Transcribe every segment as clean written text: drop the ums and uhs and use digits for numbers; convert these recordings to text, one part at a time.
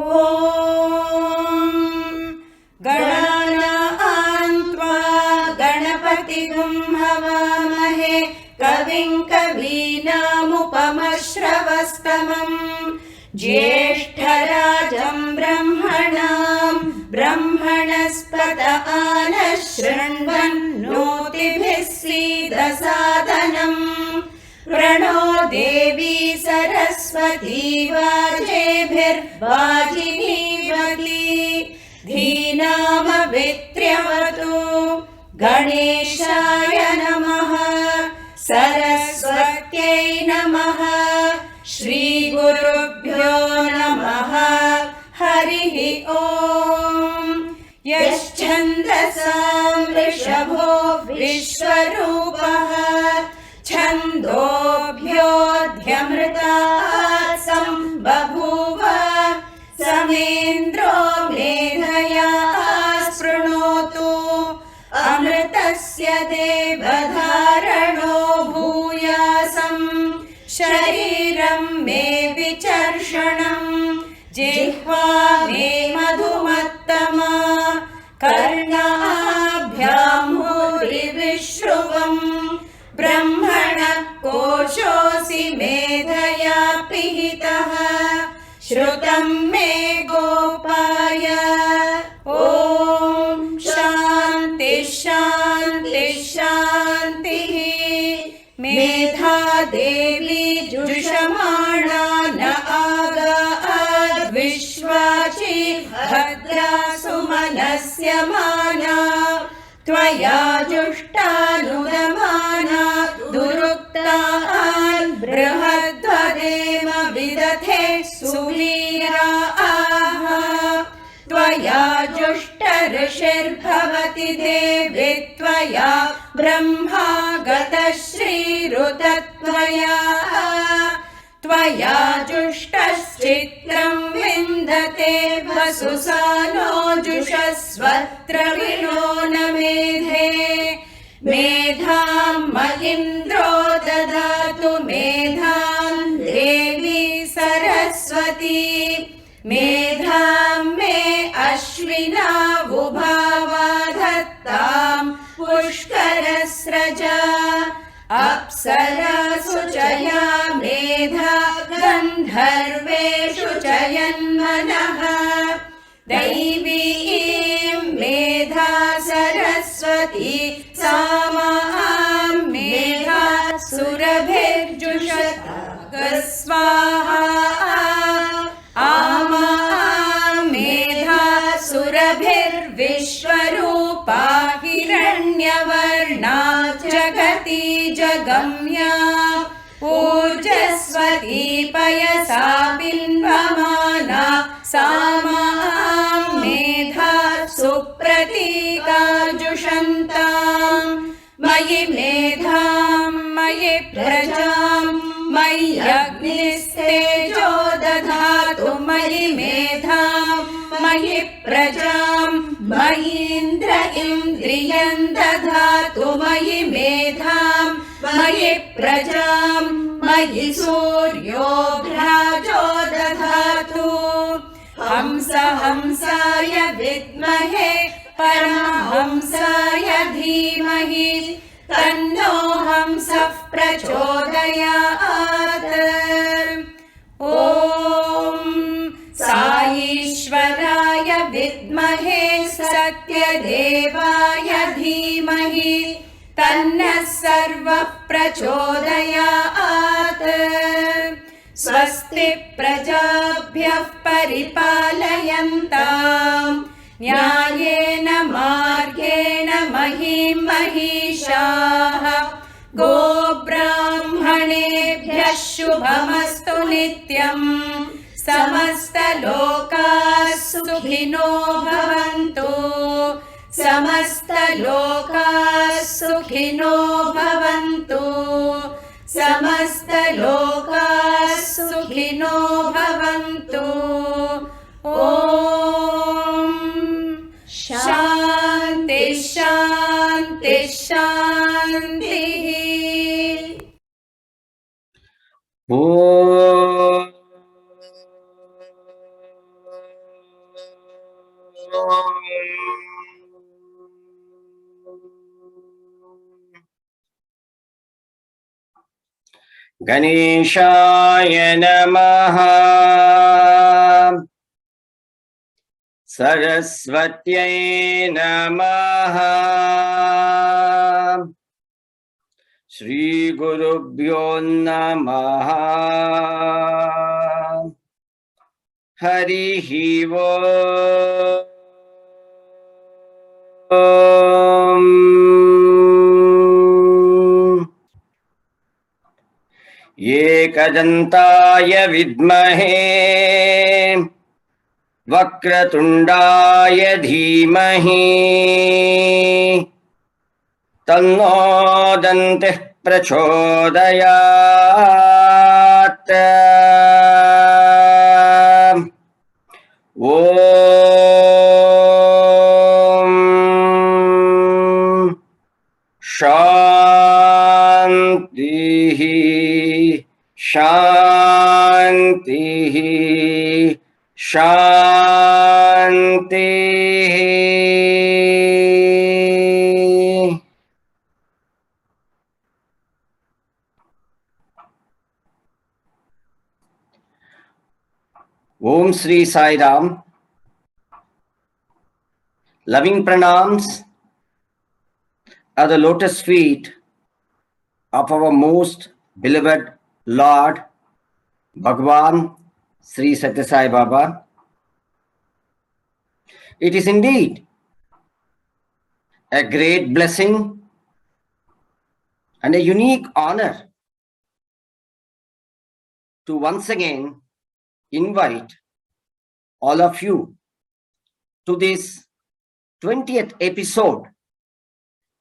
ॐ गणानां त्वा गणपतिगुं हवामहे कविं कवीनामुपमश्रवस्तमम् ज्येष्ठराजं ब्रह्मणस्पत आनः शृण्वन्नोतिभिः सीदसादनम् प्रणो देवी सरस्वती वाजेभिर्वाजिनीवती धीनामवित्र्यवतु गणेशाय नमः सरस्वत्यै नमः श्रीगुरुभ्यो नमः हरिः ॐ यश्छन्दसां वृषभो विश्वरूपः छन्दोभ्योऽध्यमृतात् सम्बभूव समेन्द्रो मेधया स्पृणोतु अमृतस्य देवधारणो भूयासम् शरीरं मे विचर्षणम् जिह्वा मे मधुमत्तमा कर्णाभ्यां भूरिविश्रुवम् ब्रह्मणः कोशोऽसि मेधया पिहितः श्रुतं मे गोपाय ॐ शान्ति शान्ति शान्तिः मेधा देवी जुषमाणा न आगाद्विश्वाची भद्रा सुमनस्य माना त्वया जुष्टानुदमाना दुरुक्तान् बृहद्वदेम विदधे सुवीराः त्वया जुष्ट ऋषिर्भवति देवी त्वया ब्रह्मा गतः श्रीरुतत्वया त्वया जुष्टश्चित्रं विन्दते वसुसानो जुषस्वत्र विनो न मेधे मेधां महीन्द्रो ददातु मेधां देवी सरस्वती मेधां मे अश्विनावुभावा धत्तां पुष्करस्रजा अप्सरासु च या मेधा गन्धर्वेषु च यन्मनः दैवीं मेधा सरस्वती सा मां मेधा सुरभिर्जुषत स्वाहा आमा मेधा सुरभिर्विश्वरूपा हिरण्यवर्णा जगति जगम्या ऊर्जस्वती पयसा बिन्वमाना सा मां मेधा सुप्रतीकाजुषन्ताम् मयि मेधां मयि प्रजां मय्यग्निस्तेजो दधातु मयि मेधां मयि प्रजां मयीन्द्र इन्द्रियं दधातु मयि मेधां मयि प्रजां मयि सूर्यो भ्राजो दधातु हंस हंसाय विद्महे परमहंसाय धीमहि तन्नो हंसः प्रचोदयात् ॐ साईश्वराय विद्महे सत्यदेवाय धीमहि तन्नः सर्वः प्रचोदयात् स्वस्ति प्रजाभ्यः परिपालयन्ताम् न्यायेन मार्गेण महीं महिषाः गोब्राह्मणेभ्यः शुभमस्तु नित्यम् समस्तलोकाः सुखिनो भवन्तु समस्तलोकाः सुखिनो भवन्तु समस्तलोकाः सुखिनो भवन्तु ॐ शान्ति शान्ति शान्तिः ॐ Ganeshaya Namaha Saraswatyai Namaha Shri Gurubhyo Namaha Harihi Om Ekadantaya Vidmahe Vakratundaya Dhimahi Tanno Dantih Prachodayat Om Shanti Shanti Shanti. Om Sri Sai Ram. Loving pranams are the lotus feet of our most beloved Lord Bhagavan Sri Sathya Sai Baba. It is indeed a great blessing and a unique honor to once again invite all of you to this 20th episode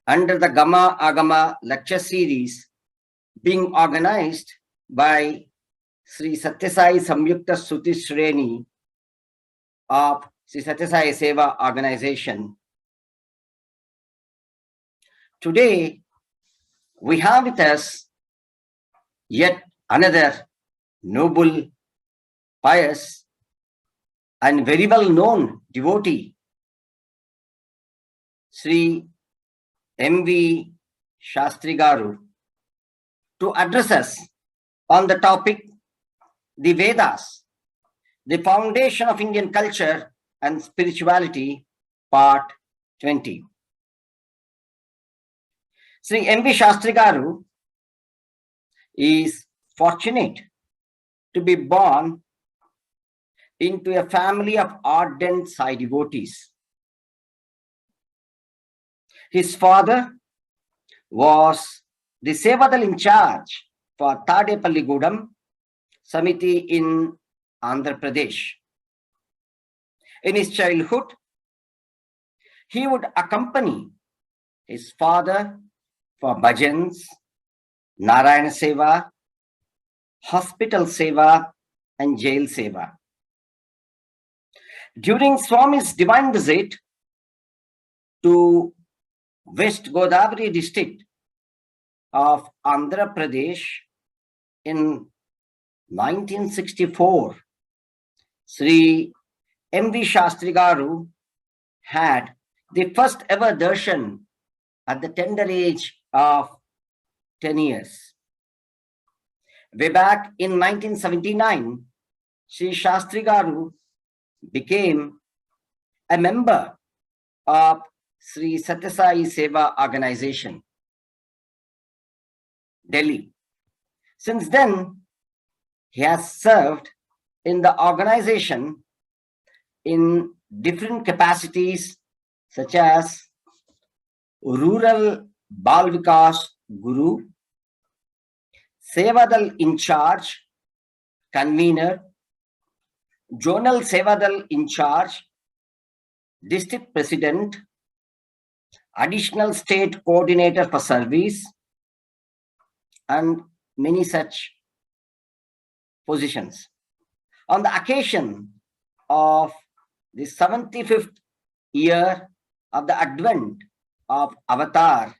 under the Gama Agama lecture series being organized by Sri Sathya Sai Samyukta Suti Shreni of Sri Sathya Sai Seva organization. Today, we have with us yet another noble, pious, and very well known devotee, Sri M.V. Shastri Garu, to address us on the topic, the Vedas, the foundation of Indian culture and spirituality, part 20. Sri M.V. Shastri Garu is fortunate to be born into a family of ardent Sai devotees. His father was the Sevadal Incharge for Tadepalligudam Samithi in Andhra Pradesh. In his childhood, he would accompany his father for bhajans, Narayana Seva, hospital Seva, and jail Seva. During Swami's divine visit to West Godavari district of Andhra Pradesh in 1964, Sri M.V. Shastri Garu had the first ever darshan at the tender age of 10 years. Way back in 1979, Sri Shastri Garu became a member of Sri Sathya Sai Seva organization, Delhi. Since then, he has served in the organization in different capacities such as Rural Bal Vikas Guru, Sevadal Incharge, Convener, Jonn Sevadal Incharge, District President, Additional State Coordinator for Service, and many such positions. On the occasion of the 75th year of the advent of Avatar,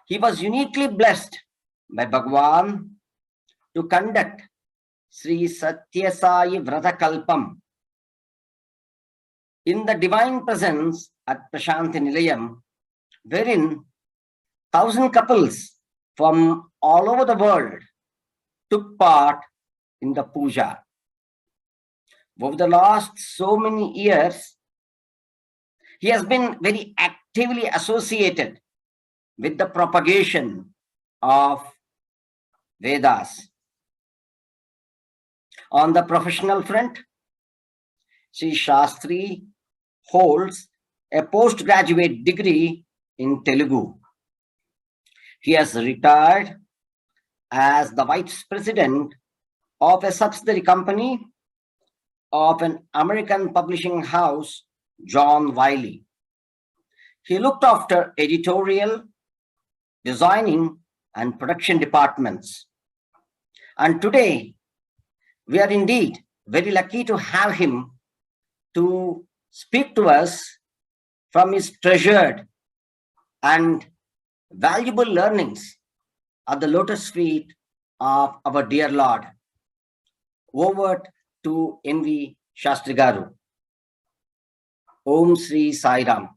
he was uniquely blessed by Bhagavan to conduct Sri Sathya Sai Vrata Kalpam, in the divine presence at Prashanti Nilayam, wherein 1,000 couples from all over the world took part in the puja. Over the last so many years, he has been very actively associated with the propagation of Vedas. On the professional front, Sri Shastri holds a postgraduate degree in Telugu. He has retired as the vice president of a subsidiary company of an American publishing house, Jonn Wiely. He looked after editorial, designing, and production departments. And today, we are indeed very lucky to have him to speak to us from his treasured and valuable learnings at the lotus feet of our dear Lord. Over to M.V. Shastri Garu. Om Sri Sai Ram.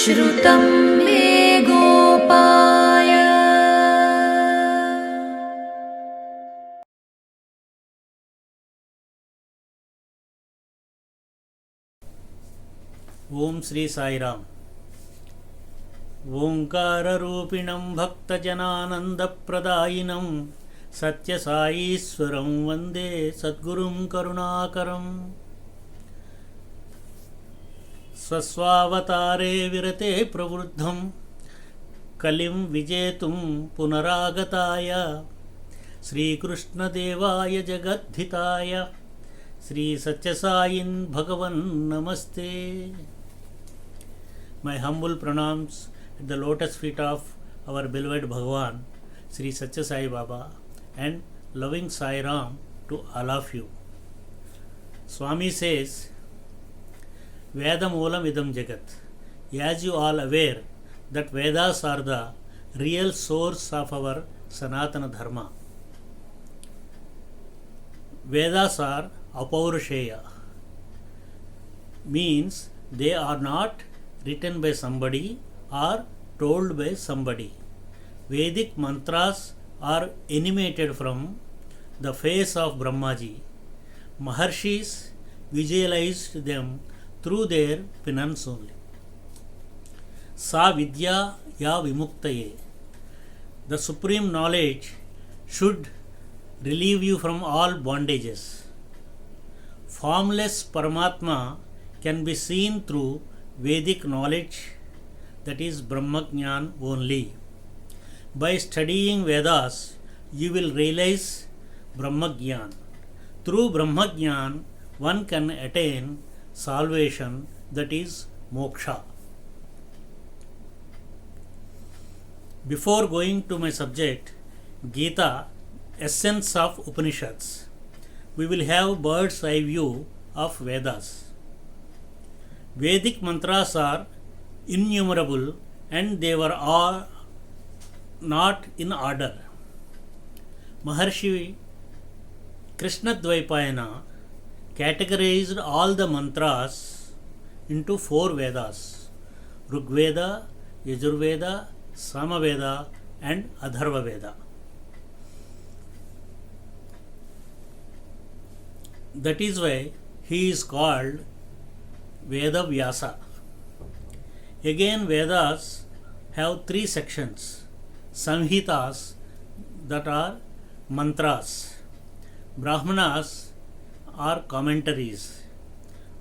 श्रुतं मे गोपाय ओम श्री साई राम. ओंकाररूपिणं भक्तजनानन्दप्रदायिनं सत्यसाईश्वरं वन्दे सद्गुरुं करुणाकरम्. स्वस्वावतारे विरते प्रवृद्धं कलिं विजेतुं पुनरागताय श्रीकृष्णदेवाय जगद्धिताय श्री सत्यसाईन् भगवन् नमस्ते. My humble pranams at the lotus feet of our beloved Bhagavan Sri Sathya Sai Baba and loving Sai Ram to all of you. Swami says, Vedam Olam Idam Jagat. As you all aware that Vedas are the real source of our Sanatana Dharma. Vedas are apaurisheya, means they are not written by somebody or told by somebody. Vedic mantras are animated from the face of Brahmaji. Maharshis visualized them through their penance only. Sa vidya ya vimuktaye. The supreme knowledge should relieve you from all bondages. Formless Paramatma can be seen through Vedic knowledge, that is Brahmagyan only. By studying Vedas, you will realize Brahmagyan. Through Brahmagyan, one can attain salvation, that is moksha. Before going to my subject, Gita, essence of Upanishads, we will have bird's eye view of Vedas. Vedic mantras are innumerable and they were all not in order. Maharshi Krishnadvaipayana categorized all the mantras into 4 Vedas: Rigveda, Yajurveda, Samaveda and Atharvaveda. That is why he is called Veda Vyasa. Again, Vedas have three sections: Samhitas, that are mantras; Brahmanas are commentaries;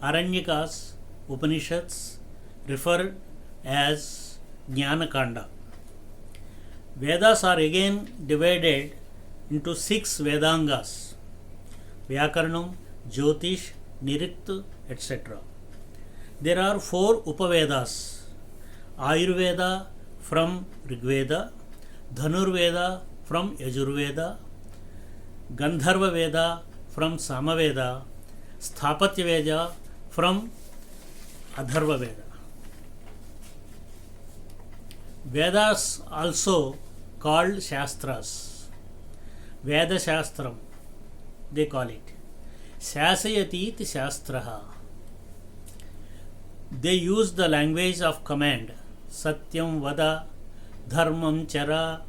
Aranyakas, Upanishads, referred as Jnanakanda. Vedas are again divided into 6 Vedangas: Vyakaranam, Jyotish, Nirikt, etc. There are 4 Upavedas: Ayurveda from Rigveda, Dhanurveda from Yajurveda, Gandharva Veda from Samaveda, Sthapatya Veda from Atharva Veda. Vedas also called Shastras. Veda Shastram, they call it. Shasayati iti Shastraha. They use the language of command. Satyam Vada, Dharmam Chara.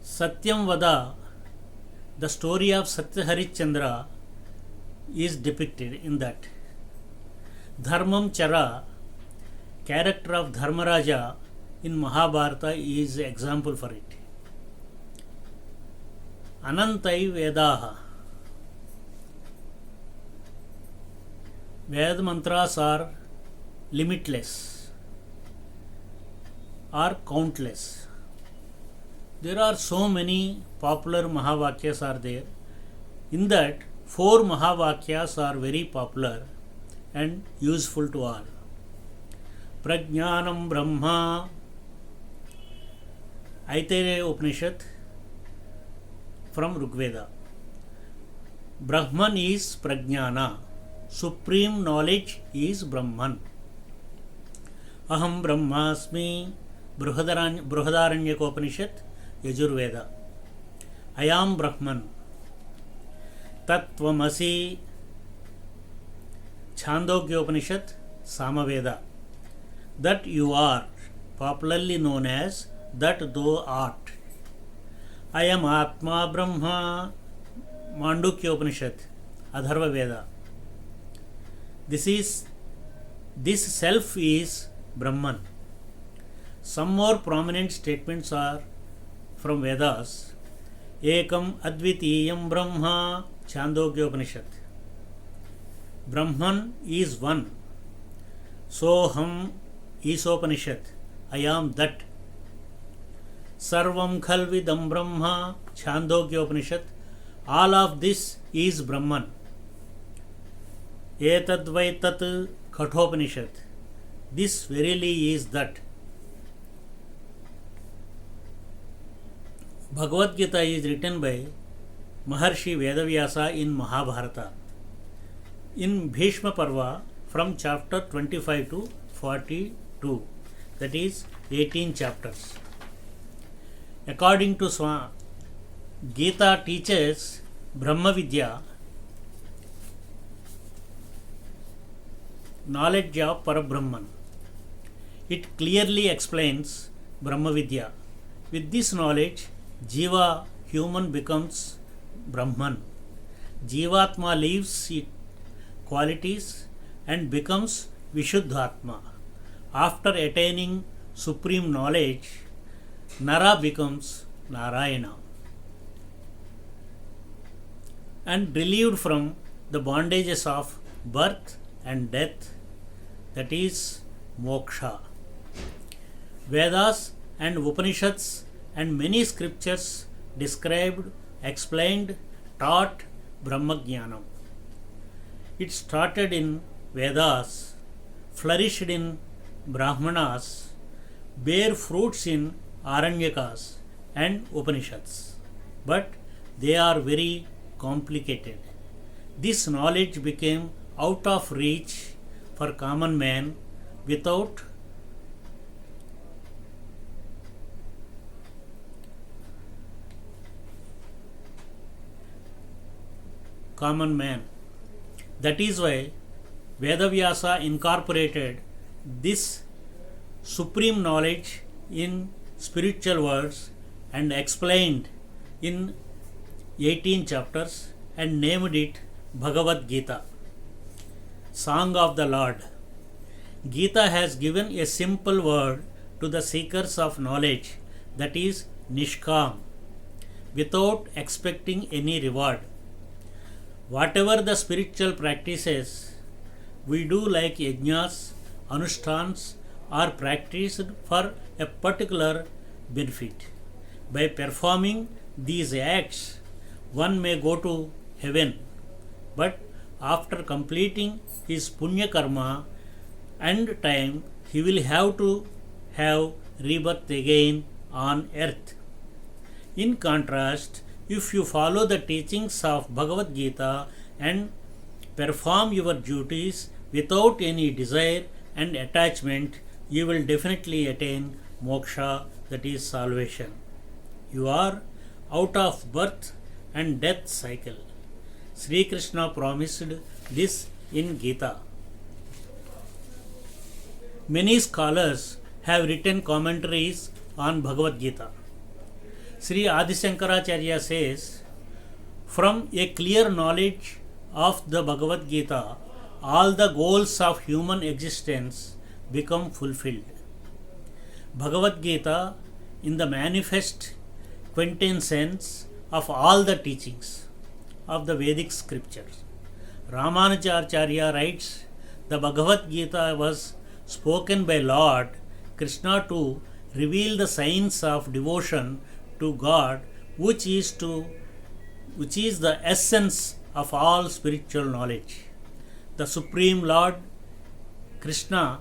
Satyam Vada, the story of Satya Harishchandra is depicted in that. Dharmam Chara, character of Dharmaraja in Mahabharata is example for it. Anantai Vedaha. Ved mantras are limitless or countless. There are so many popular Mahavakyas are there. In that, 4 Mahavakyas are very popular and useful to all. Prajnanam Brahma, Aitareya Upanishad from Rigveda. Brahman is Prajnana. Supreme knowledge is Brahman. Aham Brahmasmi, Brihadaranyaka Upanishad, Yajurveda. I am Brahman. Tattvamasi, Chandogya Upanishad, Samaveda. That you are, popularly known as that thou art. I am Atma Brahma, Mandukya Upanishad, Atharva Veda. This self is Brahman. Some more prominent statements are from Vedas. Ekam Advitiyam Brahma, Chandogya Upanishad. Brahman is one. Soham, Isopanishad. I am that. Sarvam Khalvidam Brahma, Chandogya Upanishad. All of this is Brahman. Etadvaitat, Kathopanishad. This verily is that. Bhagavad Gita is written by Maharshi Vedavyasa in Mahabharata. In Bhishma Parva, from chapter 25 to 42, that is 18 chapters. According to Swami, Gita teaches Brahma Vidya, knowledge of Parabrahman. It clearly explains Brahma Vidya. With this knowledge, Jiva, human, becomes Brahman. Jivatma leaves its qualities and becomes Vishuddhatma. After attaining supreme knowledge, Nara becomes Narayana and relieved from the bondages of birth and death, that is moksha. Vedas and Upanishads and many scriptures described, explained, taught Brahmajnanam. It started in Vedas, flourished in Brahmanas, bear fruits in Aranyakas and Upanishads. But they are very complicated. This knowledge became out of reach for common man without common man. That is why Vedavyasa incorporated this supreme knowledge in spiritual words and explained in 18 chapters and named it Bhagavad Gita, Song of the Lord. Gita has given a simple word to the seekers of knowledge, that is Nishkam, without expecting any reward. Whatever the spiritual practices we do, like yajnas, anushtans, are practiced for a particular benefit. By performing these acts, one may go to heaven, but after completing his punya karma and time, he will have to have rebirth again on earth. In contrast, if you follow the teachings of Bhagavad Gita and perform your duties without any desire and attachment, you will definitely attain moksha, that is salvation. You are out of birth and death cycle. Sri Krishna promised this in Gita. Many scholars have written commentaries on Bhagavad Gita. Sri Adi Shankaracharya says, from a clear knowledge of the Bhagavad Gita, all the goals of human existence become fulfilled. Bhagavad Gita, in the manifest quintessence of all the teachings of the Vedic scriptures. Ramanujacharya writes, the Bhagavad Gita was spoken by Lord Krishna to reveal the science of devotion to God, which is the essence of all spiritual knowledge. The Supreme Lord Krishna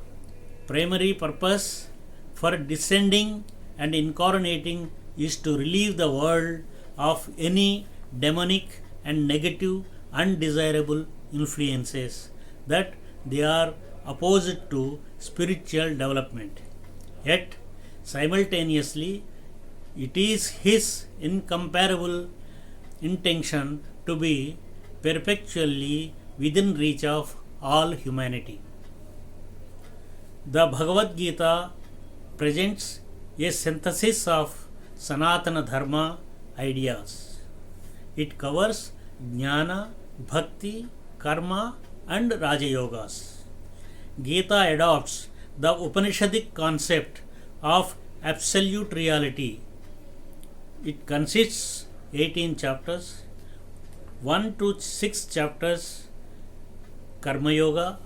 primary purpose for descending and incarnating is to relieve the world of any demonic and negative undesirable influences that they are opposite to spiritual development. Yet simultaneously it is his incomparable intention to be perpetually within reach of all humanity. The Bhagavad Gita presents a synthesis of Sanatana Dharma ideas. It covers Jnana, Bhakti, Karma and Raja Yogas. Gita adopts the Upanishadic concept of absolute reality. It consists 18 chapters, 1 to 6 chapters Karma Yoga,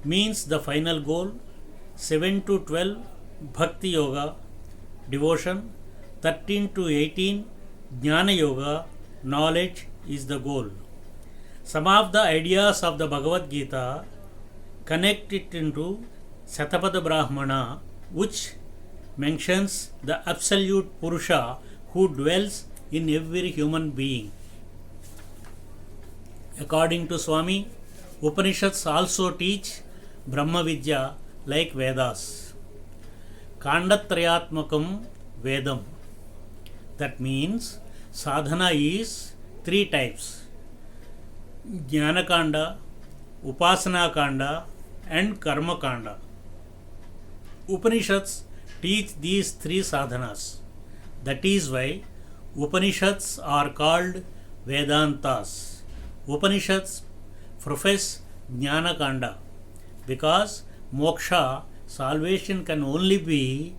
means the final goal, 7 to 12 Bhakti Yoga, devotion, 13 to 18 Jnana Yoga, knowledge is the goal. Some of the ideas of the Bhagavad Gita connect it into Shatapada Brahmana, which mentions the absolute Purusha who dwells in every human being. According to Swami, Upanishads also teach Brahma Vidya like Vedas. Kandatrayatmakam Vedam. That means sadhana is 3 types: Jnana Kanda, Upasana Kanda and Karma Kanda. Upanishads teach these 3 sadhanas. That is why Upanishads are called Vedantas. Upanishads profess Jnana Kanda because moksha, salvation, can only be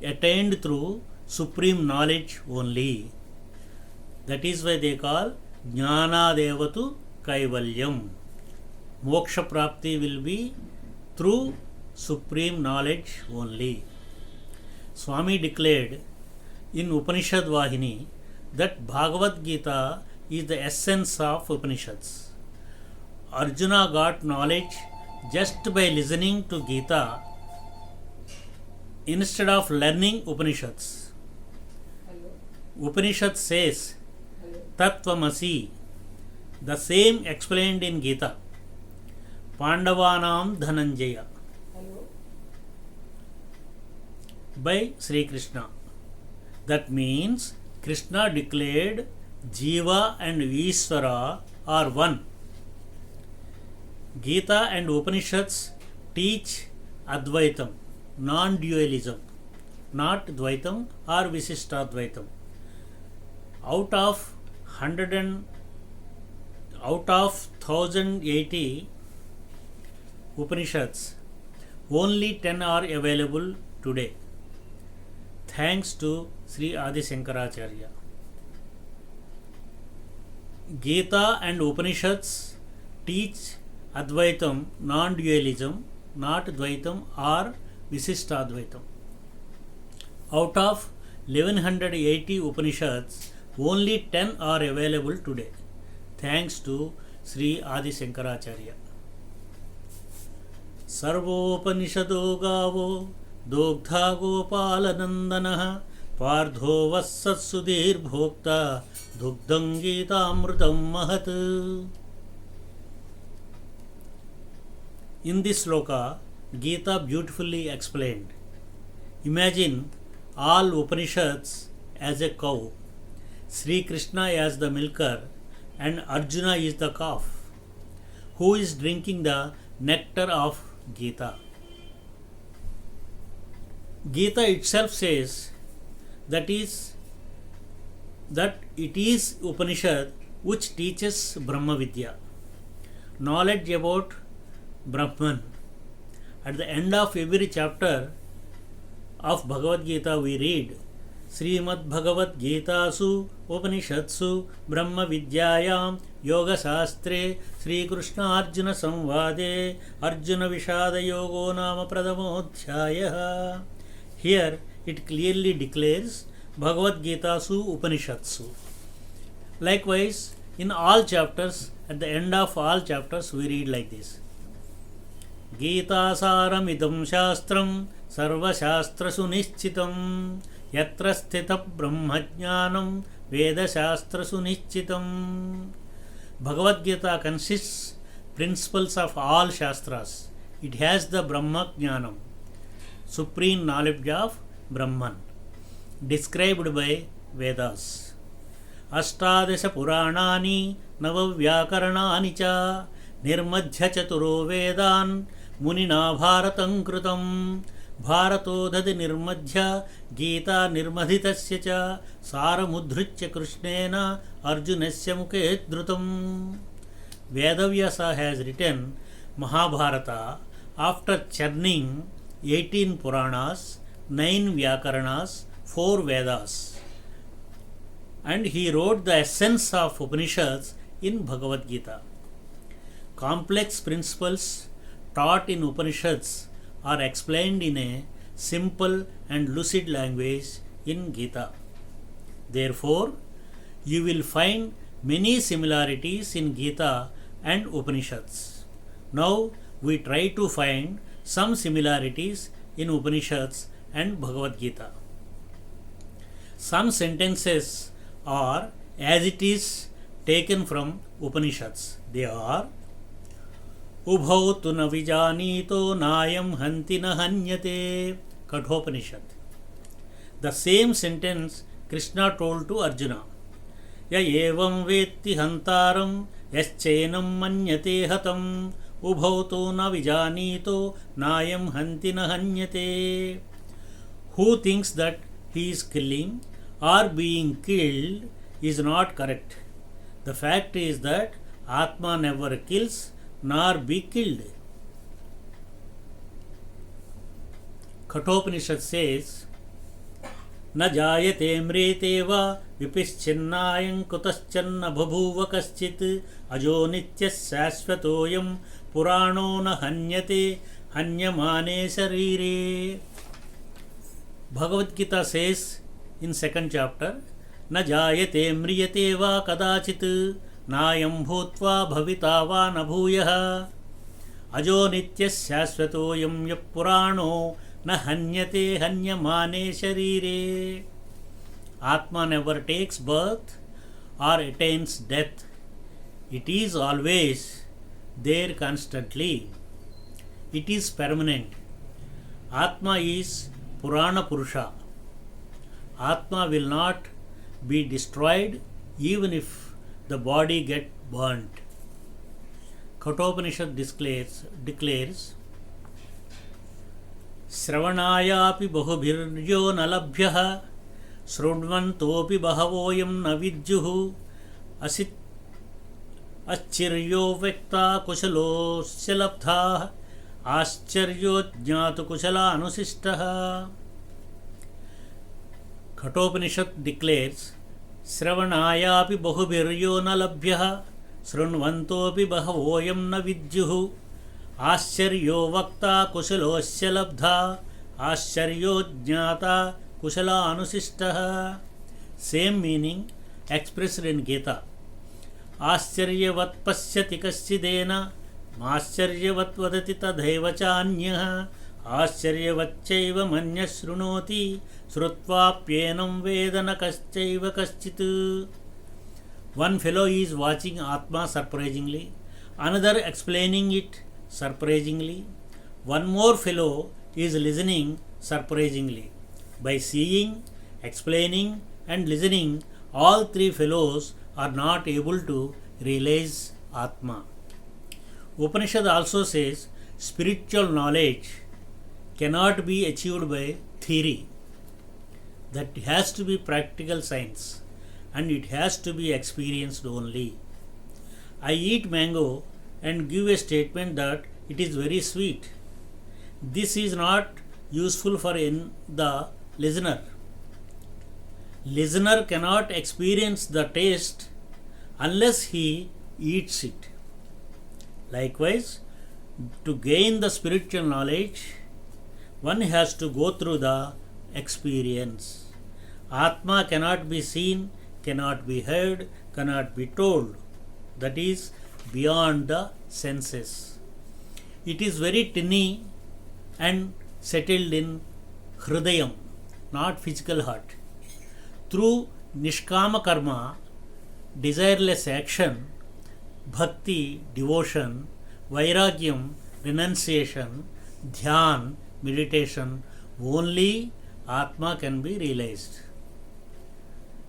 attained through supreme knowledge only. That is why they call Jnana Devatu Kaivalyam. Moksha Prapti will be through supreme knowledge only. Swami declared in Upanishad Vahini that Bhagavad Gita is the essence of Upanishads. Arjuna got knowledge just by listening to Gita instead of learning Upanishads. Upanishad says Tattvamasi, the same explained in Gita. Pandavanam Dhananjaya by Sri Krishna. That means Krishna declared Jiva and Ishvara are one. Gita and Upanishads teach Advaitam, non-dualism, not Dvaitam or Visishtadvaitam. Out of 100 and out of 1080 Upanishads, only 10 are available today, thanks to Sri Adi Shankaracharya. Gita and Upanishads teach Advaitam, non-dualism, not Dvaitam or Visishtadvaitam. Out of 1180 Upanishads, only 10 are available today, thanks to Sri Adi Shankaracharya. Sarvopanishado gavo dogdha gopalanandana Partho वत्सत्सुधीर भोक्ता दुग्धं गीतामृतं महत्. In this sloka, Gita beautifully explained. Imagine all Upanishads as a cow, Sri Krishna as the milker, and Arjuna is the calf, who is drinking the nectar of Gita. Gita itself says that it is Upanishad which teaches Brahma Vidya, knowledge about Brahman. At the end of every chapter of Bhagavad Gita we read Srimad Bhagavad Gitasu Upanishadsu Brahma Vidyayam Yoga Shastre Sri Krishna Arjuna Samvade Arjuna Vishada Yogo Nama Pradhamodhyaya. Here it clearly declares Bhagavad Gitasu Upanishadsu. Likewise, in all chapters, at the end of all chapters, we read like this: Gita saramidam shastram sarva shastra sunichitam yatra sthita brahmajnanam veda shastra sunichitam. Bhagavad Gita consists principles of all shastras. It has the Brahma Jnanam, supreme knowledge of Brahman, described by Vedas. Ashtadasha Puranani Navavyakaranani cha Nirmadhya Chaturo Vedan Munina Bharatam Kritam Bharato Dadi Nirmadhya Gita Nirmadhitasya cha Saramudhricya Krishnena Arjunasya Mukhe Dhrutam. Vedavyasa has written Mahabharata after churning 18 Puranas, 9 Vyakaranas, 4 Vedas, and he wrote the essence of Upanishads in Bhagavad Gita. Complex principles taught in Upanishads are explained in a simple and lucid language in Gita. Therefore, you will find many similarities in Gita and Upanishads. Now, we try to find some similarities in Upanishads and Bhagavad Gita. Some sentences are as it is taken from Upanishads. They are Ubhau tu na vijanito nayam hanti na hanyate, Kathopanishad. The same sentence Krishna told to Arjuna. Ya evam vetti hantaram yaschenam manyate hatam ubhau tu na vijanito nayam hanti na hanyate. Who thinks that he is killing or being killed is not correct. The fact is that Atma never kills nor be killed. Kathopanishad says, Na jayate mrete va vipischennayam kutaschanna bhabhuva kaschit ajo nityas sasvatoyam purano na hanyate hanyamane sarire. Bhagavad Gita says in second chapter, Na jayate mriyate va kadachit nayam bhutva bhavita va na bhuyah ajo nityas sasvatoyam yap purano na hanyate hanyamane sharire. Atma never takes birth or attains death. It is always there constantly. It is permanent. Atma is Purana Purusha. Atma will not be destroyed even if the body get burnt. Kathopanishad declares Sravanayapi bahubhirjo nalabhyah Srudvantopi bahavoyam navidjuhu असित् अच्छिर्यो व्यक्ता कुशलोस्य लब्धाः आश्चर्यो ज्ञातु कुशलानुशिष्टः. Kathopanishad declares, Sravanāyāpi bahubhiryo na labhyah शृण्वन्तोऽपि बहवोऽयं न विद्युः आश्चर्यो वक्ता कुशलोऽस्य लब्धा आश्चर्यो ज्ञाता कुशलानुशिष्टः. Same meaning expressed in Gita. आश्चर्यवत् पश्यति कश्चिदेन माश्चर्यवत् वदति तथैव चान्यः आश्चर्यवच्चैव मन्यः शृणोति श्रुत्वाप्येनं वेद न कश्चैव कश्चित्. One fellow is watching Atma surprisingly, another explaining it surprisingly, one more fellow is listening surprisingly. By seeing, explaining and listening, all three fellows are not able to realize Atma. Upanishad also says spiritual knowledge cannot be achieved by theory. That has to be practical science. And it has to be experienced only. I eat mango and give a statement that it is very sweet. This is not useful for the listener. Listener cannot experience the taste unless he eats it. Likewise, to gain the spiritual knowledge, one has to go through the experience. Atma cannot be seen, cannot be heard, cannot be told. That is beyond the senses. It is very tiny and settled in Hridayam, not physical heart. Through Nishkama Karma, desireless action, Bhakti, devotion, Vairagyam, renunciation, Dhyan, meditation, only Atma can be realized.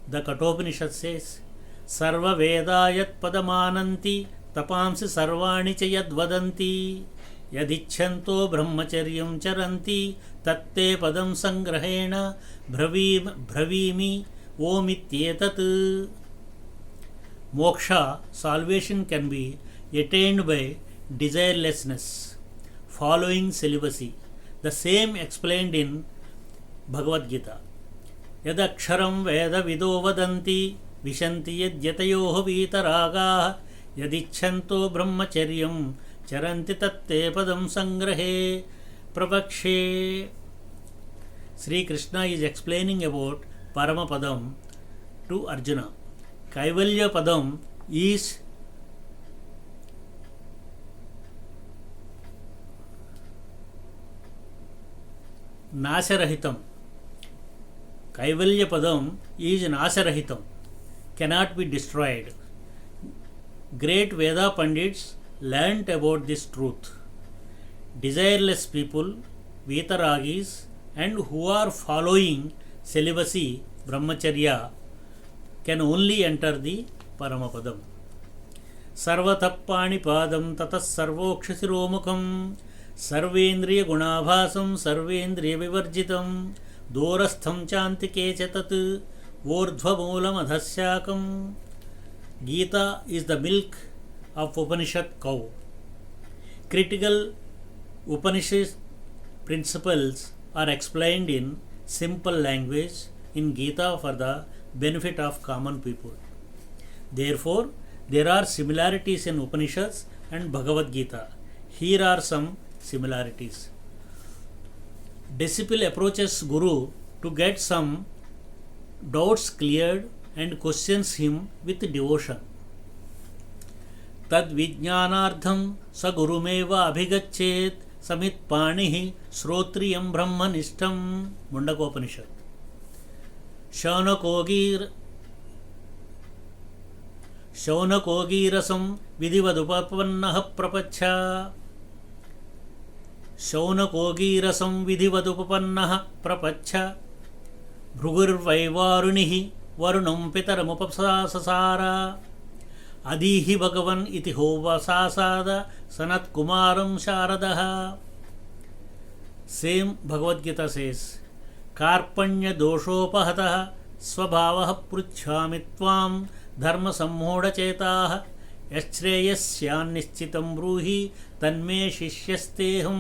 The Kathopanishad says, Sarva Veda yat padamananti tapamsi sarvani cha yad vadanti yadichanto brahmacharyam charanti tatte padam sangrahena bravimi omityetat. Moksha, salvation can be attained by desirelessness, following celibacy. The same explained in Bhagavad Gita. यदक्षरं वेदविदो वदन्ति विशन्ति यद्यतयोः वीतरागाः यदिच्छन्तो ब्रह्मचर्यं चरन्ति तत्ते पदं संग्रहे प्रवक्षे. Sri Krishna is explaining about Paramapadam to Arjuna. Kaivalya Padam is Nasarahitam. Kaivalya Padam is Nasarahitam, cannot be destroyed. Great Veda Pandits learnt about this truth. Desireless people, Vitaragis, and who are following celibacy, Brahmacharya, can only enter the Paramapadam. Sarvatappani Padam tatas sarvokshasiromukam sarvendriya gunabhasam sarvendriya vivarjitam Dorastham chantike chatat vordhvamulam adhasyakam. Gita is the milk of Upanishad cow. Critical Upanishad principles are explained in simple language in Gita for the benefit of common people. Therefore, there are similarities in Upanishads and Bhagavad Gita. Here are some similarities. Disciple approaches Guru to get some doubts cleared and questions him with devotion. Tad vijnanartham sa gurumeva abhigachet samit panihi srotriyam brahmanishtam. Mundakopanishad. Shaunakogirasam vidivadupapannah prapacha. Shaunakogirasam vidivadupapannah prapacha. Bhrugurvaivārunihi varunam pitaramupasasara. Adihi bhagavan iti hovasasada sanat kumaram sharadaha. Same Bhagavad Gita says, Karpanya doshopahataha svabhavah pruchhami tvam ధర్మ సమ్మూఢచేతాః యశ్రేయస్యాన్నిశ్చితం బ్రూహి తన్మే శిష్యస్తేహం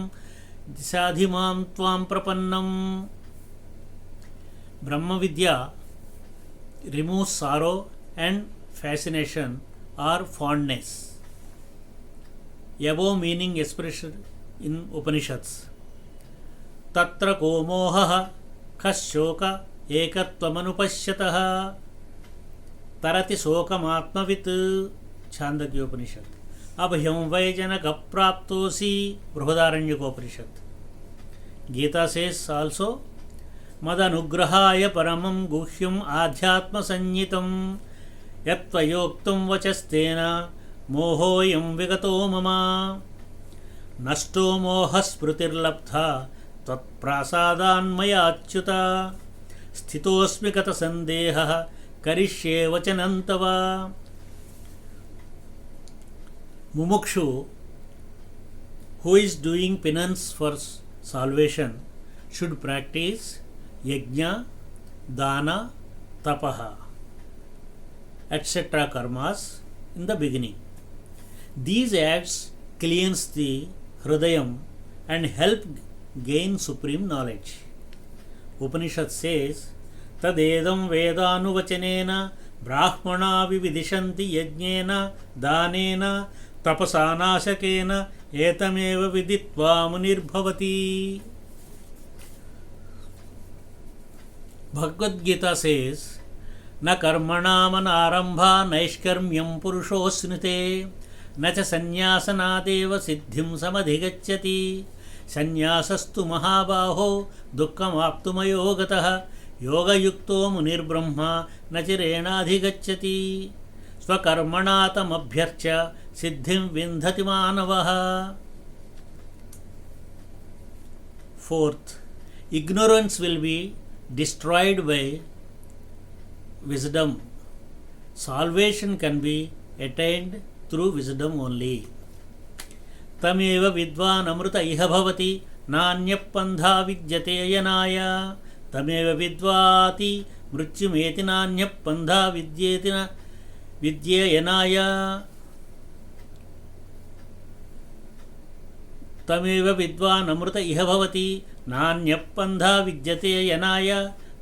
దిశాధిమాం త్వాం ప్రపన్నం. బ్రహ్మ విద్య removes sorrow and fascination or fondness. Above meaning expressed in Upanishads. Tatra ko mohaha khashoka ekatvamanupashyatah tarati sokamatmavit. Chandogya Upanishad. Abhyam vaijanaka praptosi. Brihadaranyaka Upanishad. Gita says also, మదనుగ్రహాయ పరమం గుహ్యం ఆధ్యాత్మ సంహితం యత్వయోక్తం వచస్తేన మోహోయం విగతో మమ నష్టో మోహ స్మృతిర్లబ్ధ త్వత్ప్రసాదాన్మయాచ్యుత స్థితోస్మి గత సందేహః కరిష్యే వచనం తవ. ముముక్షు who is doing penance for salvation should practice yajna, dana, tapaha, etc. karmas in the beginning. These acts cleanse the hridayam and help gain supreme knowledge. Upanishad says, tadedam vedanuvachanena brahmana vividishanti yajnena danena tapasanashakena etameva viditva munirbhavati. Bhagavad Gita says, na karmanāmanārambhā naishkarmyam puruṣosnite na ca sannyāsanādeva siddhim samadhigacchati sannyasastu mahābāho dukkhamāptumayo gatah yogayukto munirbrahma na cirena-adhigacchati svakarmanātamabhyarcha siddhim vindhati mānavah. Fourth, ignorance will be destroyed by wisdom. Salvation can be attained through wisdom only. Tameva vidvan amruta iha bhavati nanyapandha vidyate yanaya tameva vidvati mrutyumeti nanyapandha vidyetina vidyeyanaya tameva vidvan amruta iha bhavati నాణ్యపంధా విద్యతే యనాయ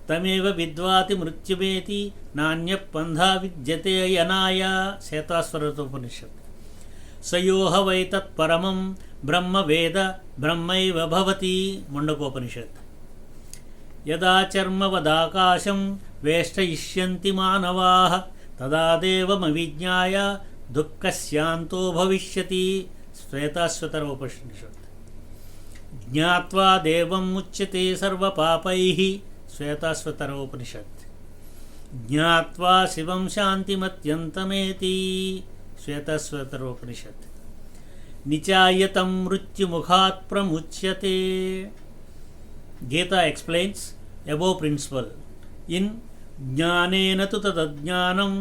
తమేవ విద్వాతి మృత్యుమేతి నాణ్యపంధా విద్యతే యనాయ. శ్వేతాశ్వరోపనిషత్. సయోహ why తత్పరమం బ్రహ్మ వేద బ్రహ్మైవ భవతి. ముండకోపనిషత్. యదా చర్మవదాకాశం వేష్టయిష్యంతి మానవాః తదా దేవమవిజ్ఞాయ దుఃఖస్యాంతో భవిష్యతి. శ్వేతాశ్వతరోపనిషత్. జ్ఞాత్వా దేవం ముచ్యతే సర్వపాపైః. శ్వేతాశ్వతరోపనిషత్. జ్ఞాత్వా శివం శాంతిమత్యంతమేతి. శ్వేతాశ్వతరోపనిషత్. నిచాయతం మృత్యుముఖాత్ ప్రముచ్యతే. Gita explains above principle in జ్ఞానేన తు తదజ్ఞానం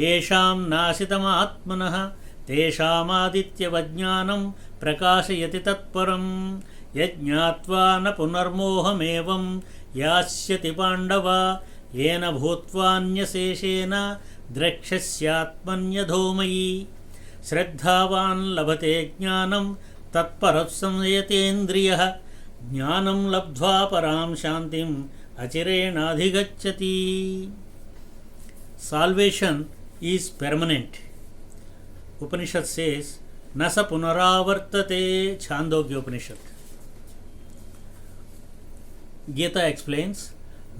ఏషాం నాశితమాత్మనః తేషామాదిత్యవజ్ఞానం ప్రకాశయతి తత్పరం యజ్ఞాత్వా న పునర్మోహమేవం యాస్యతి పాండవ ఏన భూత్వాన్యశేషేణ ద్రక్ష్యస్యాత్మన్యధోమయీ శ్రద్ధావాన్ లభతే జ్ఞానం తత్పరః సంయతేంద్రియః జ్ఞానం లబ్ధ్వా పరాం శాంతిం అచిరేణాధిగచ్చతి. Salvation is permanent. Upanishad says, Nasa punaravartate. Chandogya Upanishad. Gita explains,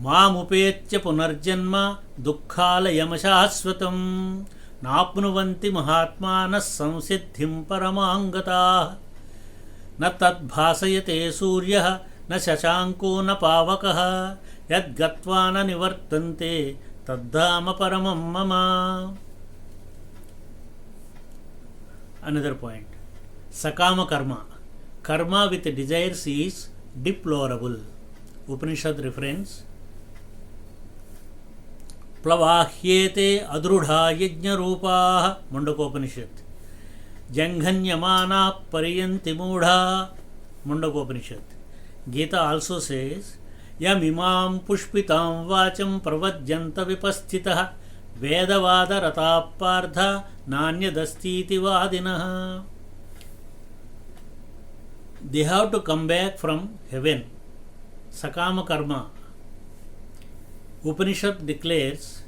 Mamupetya punarjanma dukkhalayamashasvatam napnuvanti mahatmanas samsiddhim paramangataः न तद्भासयते सूर्यः न शशांको न पावकः यद्गत्वा न निवर्तन्ते तद्धाम परमं मम. Another point. Sakama karma. Karma with desires is deplorable. Upanishad reference. Plavahyete adrudha yajna roopaः. Mundakopanishad. Janghanyamana pariyanti moodha. Mundakopanishad. Gita also says, Yamimam pushpitam vacham pravajyanta vipasthitah वेदवादरताः Partha नान्यदस्तीति वादिनः. They have to come back from heaven. Sakama karma. Upanishad declares,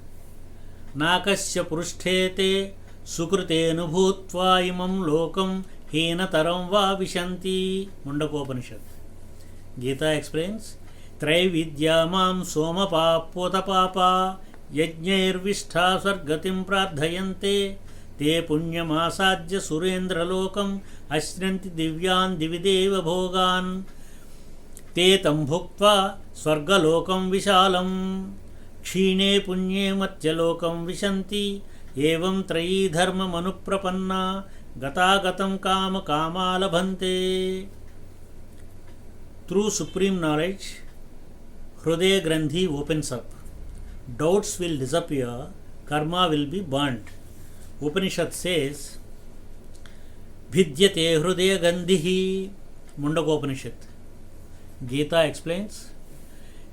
Nakasya purusthete sukrutenu bhutva imam lokam heenataram va vishanti. Mundakopanishad. Gita explains, Traividya mam somapapota papa yajnairvishtha sargatim pradhayante te punyamasadya surendra lokam ashranti divyan divideva bhogan te tam bhuktva swargalokam vishalam क्षीणे पुण्ये मध्यलोकं विशन्ति एवं त्रयी धर्म मनुप्रपन्ना गतागतं काम कामा लभन्ते. Through supreme knowledge, Hrudaya Grandhi opens up. Doubts will disappear, karma will be burnt. Upanishad says, Vidyate Hrudaya Gandhihi. Mundakopanishad. Gita explains,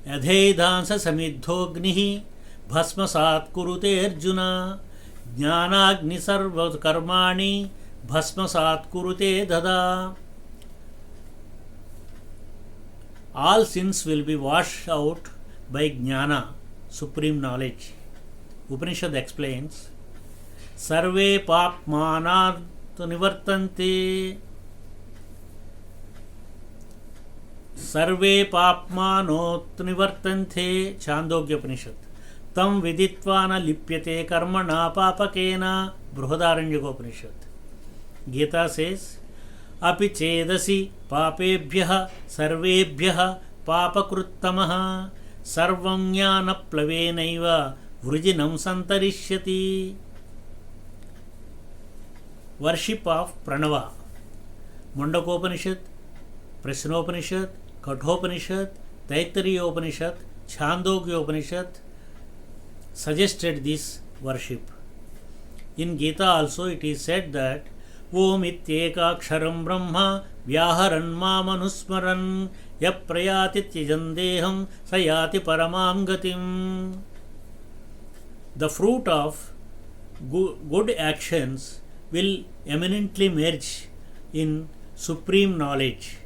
Adhaidansa samidhognihi bhasmasat kurute arjuna jnanagni sarva karmani bhasmasat kurute dada. All sins will be washed out by jnana, supreme knowledge. Upanishad explains, Sarve papmanat nivartante. सर्वे पाप्मानोत् निवर्तन्ते. छांदोग्य उपनिषद. तम विदित्वा न लिप्यते कर्मणा पापकेन. Brihadaranyaka Upanishad. Gita says, अपि चेदसि पापेभ्यः सर्वेभ्यः पापकृत्तमः सर्वं ज्ञानप्लवेनैव वृजिनं सन्तरिष्यति. Worship of Pranav. Mundakopanishad, Prashnopanishad, Kathopanishad, Taittiriyopanishad, Chandogyopanishad suggested this worship. In Gita also it is said that Om ityekaksharam brahma vyaharan mamanusmaran yaprayati tyajandeham sayati paramam gatim. The fruit of good actions will eminently merge in supreme knowledge.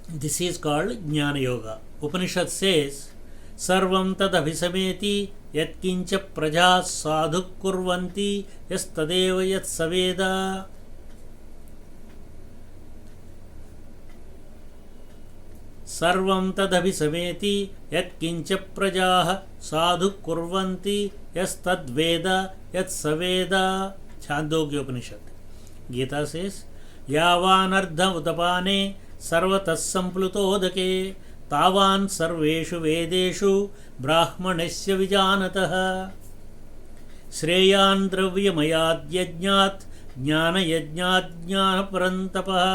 This is called Jnana Yoga. Upanishad says, Sarvam tadabhisameti yatkincha praja sadhu kurvanti yastadeva yat saveda. Sarvam tadabhisameti yatkincha praja sadhu kurvanti yastadveda yat saveda. Chandogya Upanishad. Gita says, Yavanardha udapane सर्वतः संप्लुतोदके तावान् सर्वेषु वेदेषु ब्राह्मणस्य विजानतः. श्रेयान् द्रव्यमयाद्यज्ञात् ज्ञानयज्ञात् ज्ञानपरन्तपः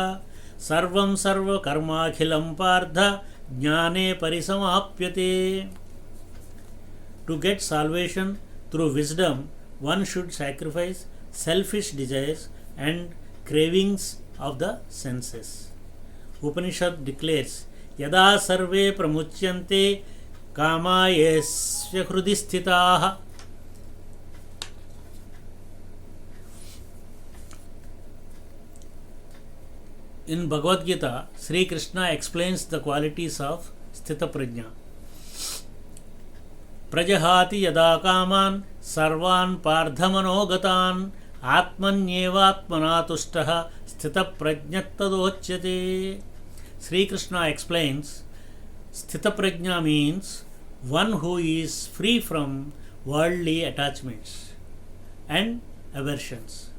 सर्वं सर्वकर्माखिलं पार्थ ज्ञाने परिसमाप्यते. To get salvation through wisdom, one should sacrifice selfish desires and cravings of the senses. Upanishad declares, Yada sarve pramuchyante kama yasya hrudi sthitaah. In Bhagavad Gita, Sri Krishna explains the qualities of Sthita Prajna. Prajahati yada kaman sarvan pardhamanogatan atmanyevatmanatushtaha Sthita Prajnattadochyate. Sri Krishna explains, Sthita Prajna means one who is free from worldly attachments and aversions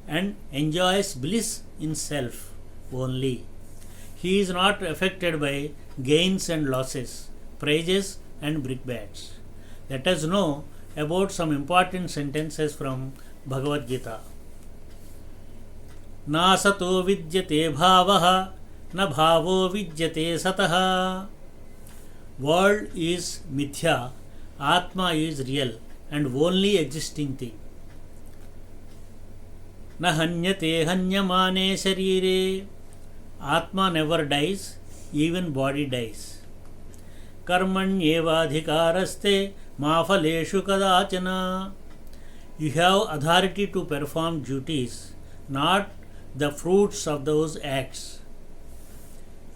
and enjoys bliss in self only. He is not affected by gains and losses, praises and brickbats. Let us know about some important sentences from Bhagavad Gita. Na sato vidyate bhavaha na bhavo vidyate sataha. World is mithya, Atma is real and only existing thing. Na hanyate hanyamane sharire. Atma never dies, even body dies. कर्मण्येवाधिकारस्ते मा फलेषु कदाचन. You have authority to perform duties, not the fruits of those acts.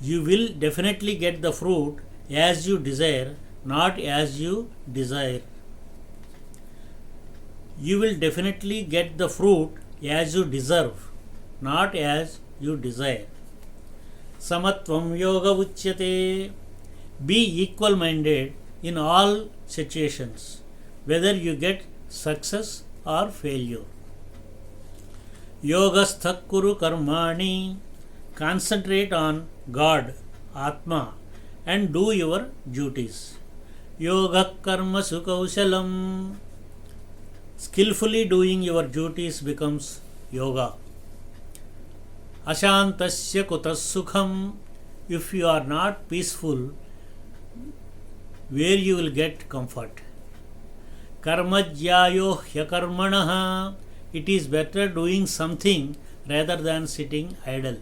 You will definitely get the fruit as you desire, not as you desire. You will definitely get the fruit as you deserve, not as you desire. Samatvam yoga uchyate. Be equal-minded in all situations, whether you get success or failure. Yogastha kuru karmani. Concentrate on God, Atma, and do your duties. Yoga karma sukausalam. Skillfully doing your duties becomes yoga. Ashantasya kutas sukham. If you are not peaceful, where you will get comfort? Karmajyayo hyakarmanaha. It is better doing something rather than sitting idle.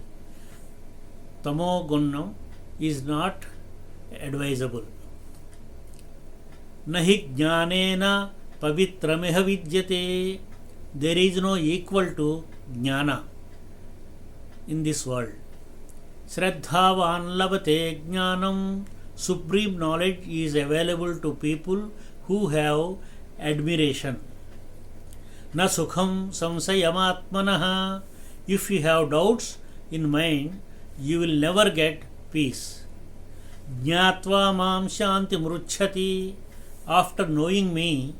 Tamo gunnam is not advisable. Nahi jnanena pavitrameha vidyate. There is no equal to jnana in this world. Shraddhavan labate jnanam. Supreme knowledge is available to people who have admiration. Na sukham samsayamatmanaha. If you have doubts in mind, you will never get peace. Jnatva mam shanti mruchati. After knowing me,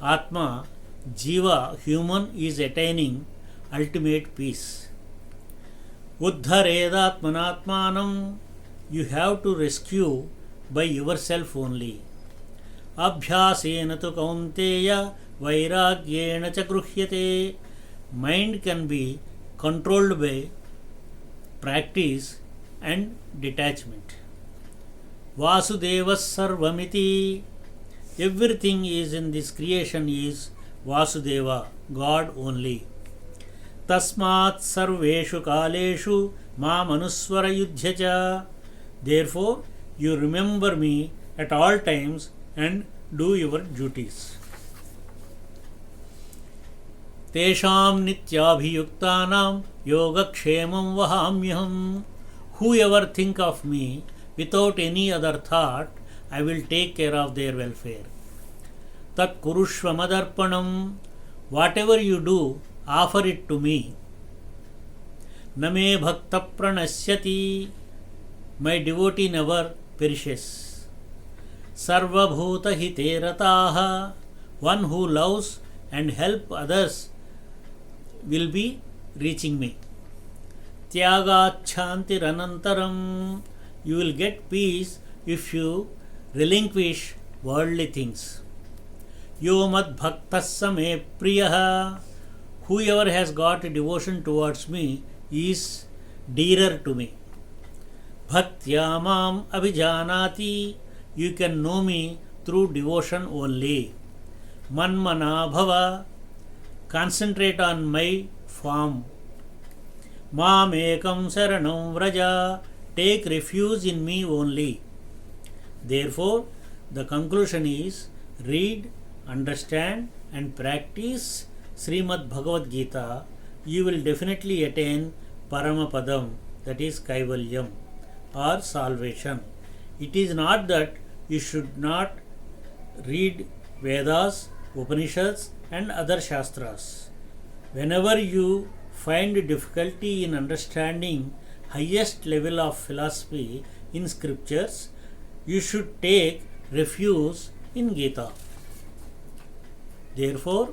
Atma, Jiva, human, is attaining ultimate peace. Uddharedatmanatmanam. You have to rescue by yourself only. Abhyasena tu kaunteya vairagyena cha gruhyate. Mind can be controlled by practice and detachment. Vasudevas sarvamiti. Everything is in this creation is Vasudeva, God only. Tasmat sarveshu kaleshu mam anuswara yudhyacha. Therefore, you remember me at all times and do your duties. Tesham nityabhiyuktanam yogakshemam vahamyaham. Whoever think of me without any other thought, I will take care of their welfare. Tat kurushva madarpanam. Whatever you do, offer it to me. Name bhakta pranasyati. My devotee never perishes. Sarva bhuta hite rataha. One who loves and help others will be reaching me. Tyagachantiranantaram. You will get peace if you relinquish worldly things. Yo mad bhaktas same priyaha. Whoever has got devotion towards me is dearer to me. Bhaktya mam abhijanati. You can know me through devotion only. Manmana bhava. Concentrate on my form. Mam ekam saranam vraja. Take refuge in me only. Therefore, the conclusion is read, understand and practice Srimad Bhagavad Gita. You will definitely attain Paramapadam, that is Kaivalyam or salvation. It is not that you should not read Vedas, Upanishads and other Shastras. Whenever you find difficulty in understanding highest level of philosophy in scriptures, you should take refuge in Gita. Therefore,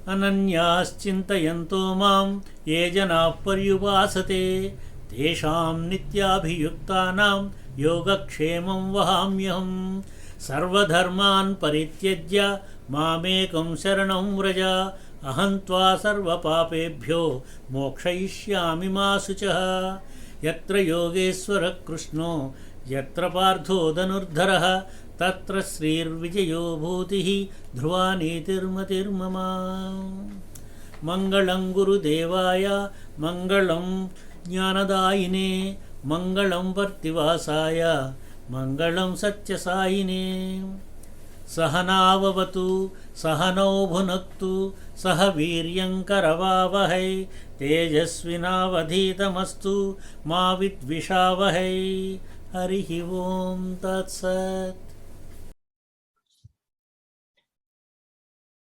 ananyas chintayanto mam ye jana paryupasate tesham nityabhiyuktanam yogakshemam vahamyaham sarvadharman parityajya mamekam sharanam vraja aham tva sarva papebhyo mokshayishyami ma suchah yatra yogeshwara krishno yatra partho dhanurdharah tatra srirvijayo bhutihi dhruvanītirmatirmama mangalam gurudevaya mangalam jnanadayine mangalam partivasaya మంగళం సత్యసాయినే सहनाववतु सहनौ भुनक्तु सह वीर्यङ्करवावहै तेजस्विनावधीतमस्तु मा विद्विषावहै हरिः ओं तत्सत्.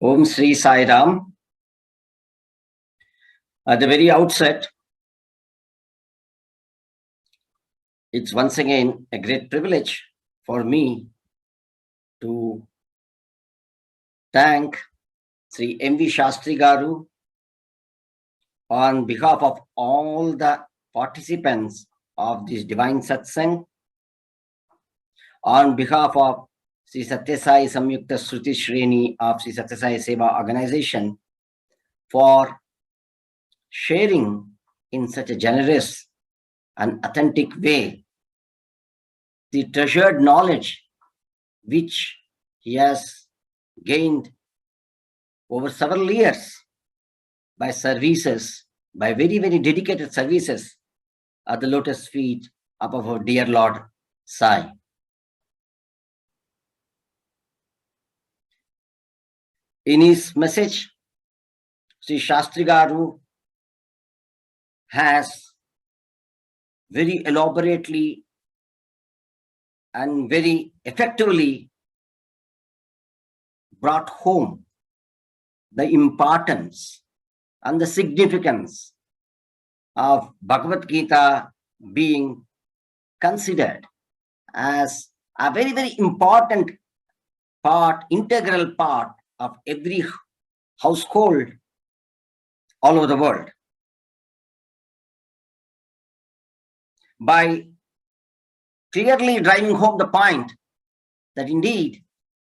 Om Sri Sai Ram. At the very outset, it's once again a great privilege for me to thank Sri M.V. Shastri Garu on behalf of all the participants of this divine satsang, on behalf of Sri Sathya Sai Samyukta Shruti Shreni of Sri Sathya Sai Seva organization, for sharing in such a generous and authentic way the treasured knowledge which he has gained over several years by services, by very, very dedicated services at the lotus feet of our dear Lord Sai. In his message, Sri Shastri Garu has very elaborately and very effectively brought home the importance and the significance of Bhagavad Gita being considered as a very, very important part, integral part of every household all over the world. By clearly driving home the point that indeed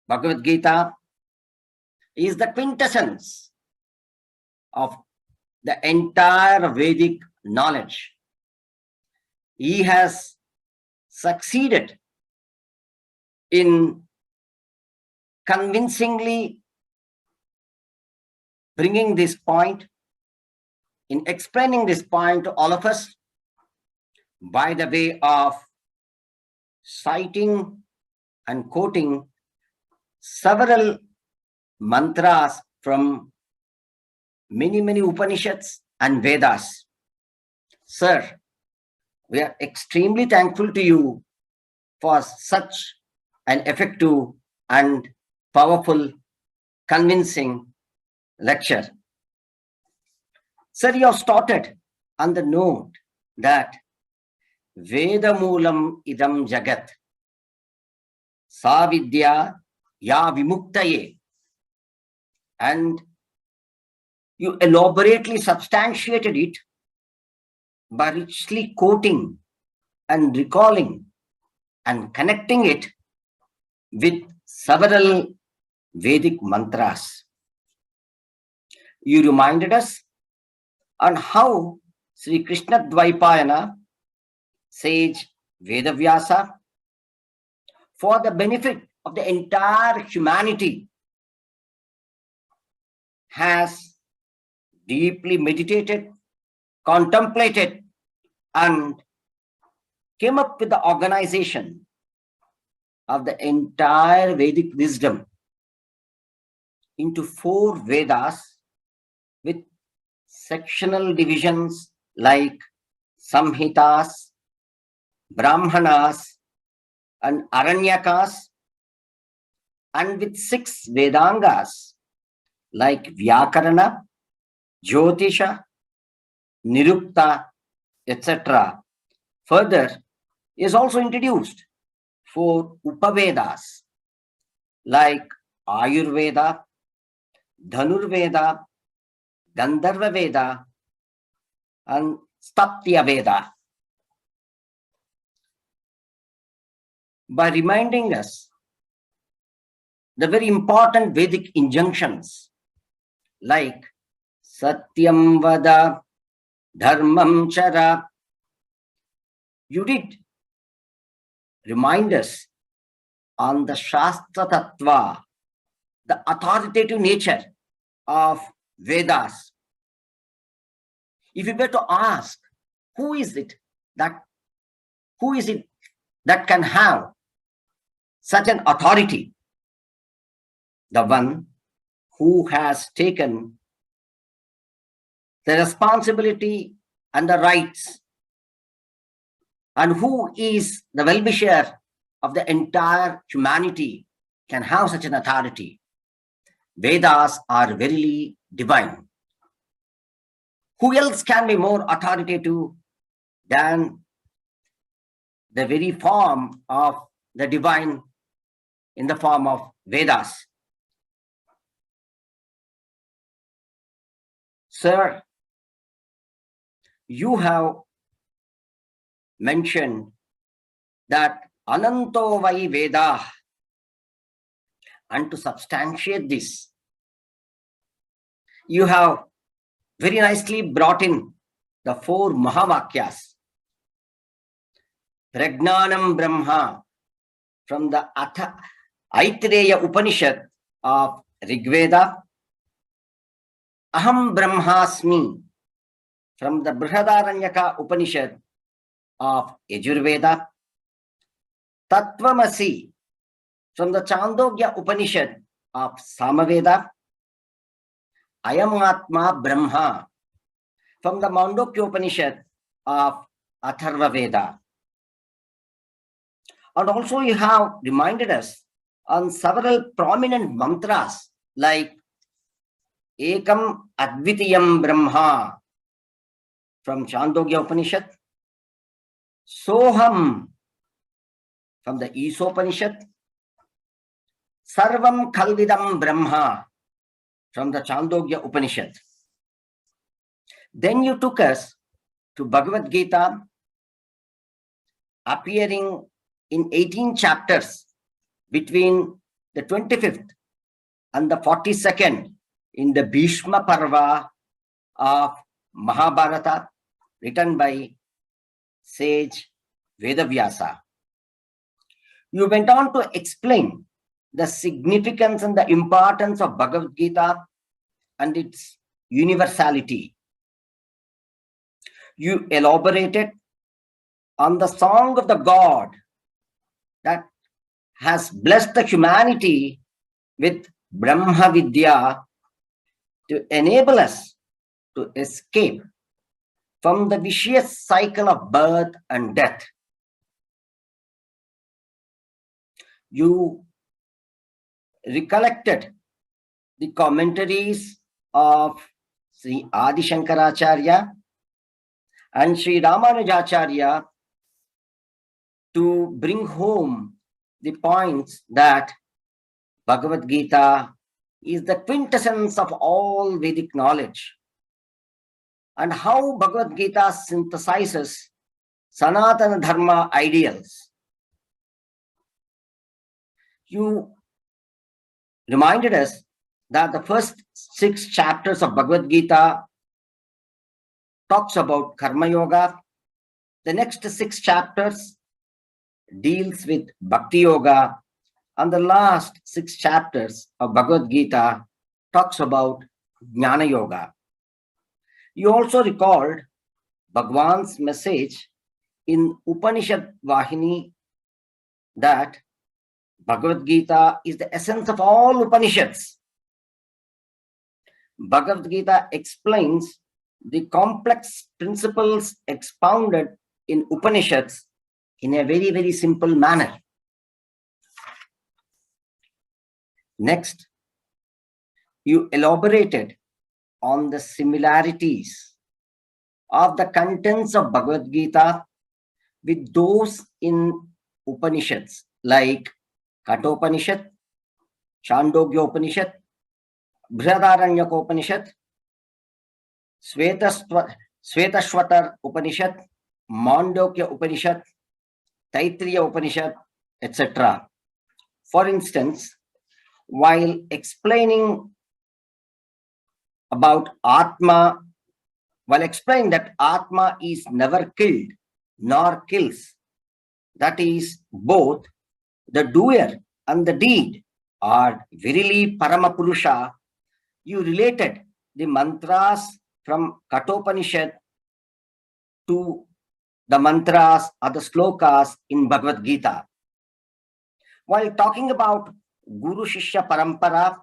Bhagavad Gita is the quintessence of the entire Vedic knowledge. He has succeeded in convincingly bringing this point, in explaining this point to all of us by the way of citing and quoting several mantras from many, many Upanishads and Vedas. Sir, we are extremely thankful to you for such an effective and powerful, convincing lecture. Sir, you have started on the note that Veda Moolam Idam Jagat Savidya Ya Vimuktaye, and you elaborately substantiated it by richly quoting and recalling and connecting it with several Vedic mantras. You reminded us on how Sri Krishna Dvaipayana, sage Vedavyasa, for the benefit of the entire humanity, has deeply meditated, contemplated, and came up with the organization of the entire Vedic wisdom into 4 Vedas with sectional divisions like Samhitas, Brahmanas, and Aranyakas, and with 6 Vedangas like Vyakarana, Jyotisha, Nirukta, etc. Further, he has also introduced 4 Upavedas like Ayurveda, Dhanurveda, Gandharva Veda, and Sathya Veda. By reminding us the very important Vedic injunctions like Satyam Vada, Dharmam Chara, you did remind us on the Shastra Tattva, the authoritative nature of Vedas. If you were to ask, who is it that can have such an authority? The one who has taken the responsibility and the rights, and who is the well-wisher of the entire humanity, can have such an authority. Vedas are verily divine. Who else can be more authoritative than the very form of the divine in the form of Vedas? Sir, you have mentioned that Ananto Vai Veda, and to substantiate this, you have very nicely brought in the 4 Mahavakyas. Pragnanam Brahma from the Aitreya Upanishad of Rigveda, Aham Brahmasmi from the Brihadaranyaka Upanishad of Yajurveda, Tattvamasi from the Chandogya Upanishad of Samaveda, Ayamatma Brahma from the Mandukya Upanishad of Atharva Veda. And also you have reminded us on several prominent mantras like Ekam Advitiyam Brahma from Chandogya Upanishad, Soham from the Isopanishad, Sarvam Khalvidam Brahma from the Chandogya Upanishad. Then you took us to Bhagavad Gita, appearing in 18 chapters between the 25th and the 42nd in the Bhishma Parva of Mahabharata, written by sage Vedavyasa. You went on to explain the significance and the importance of Bhagavad Gita and its universality. You elaborated on the song of the God that has blessed the humanity with Brahma Vidya to enable us to escape from the vicious cycle of birth and death. You recollected the commentaries of Sri Adi Shankaracharya and Sri Ramanujacharya to bring home the points that Bhagavad Gita is the quintessence of all Vedic knowledge, and how Bhagavad Gita synthesizes Sanatana Dharma ideals. You reminded us that the first 6 chapters of Bhagavad Gita talks about Karma Yoga. The next 6 chapters deals with Bhakti Yoga, and the last 6 chapters of Bhagavad Gita talks about Jnana Yoga. You also recalled Bhagwan's message in Upanishad Vahini that Bhagavad Gita is the essence of all Upanishads. Bhagavad Gita explains the complex principles expounded in Upanishads in a very, very simple manner. Next, you elaborated on the similarities of the contents of Bhagavad Gita with those in Upanishads like Kathopanishad, Chandogya Upanishad, Brihadaranyaka Upanishad, Svetashwatar Upanishad, Mandukya Upanishad, Taittiriya Upanishad, etc. For instance, while explaining about Atma, while explaining that Atma is never killed nor kills, that is, both the doer and the deed are verily Paramapurusha, you related the mantras from Kathopanishad to the mantras or the slokas in Bhagavad Gita. While talking about Guru Shishya Parampara,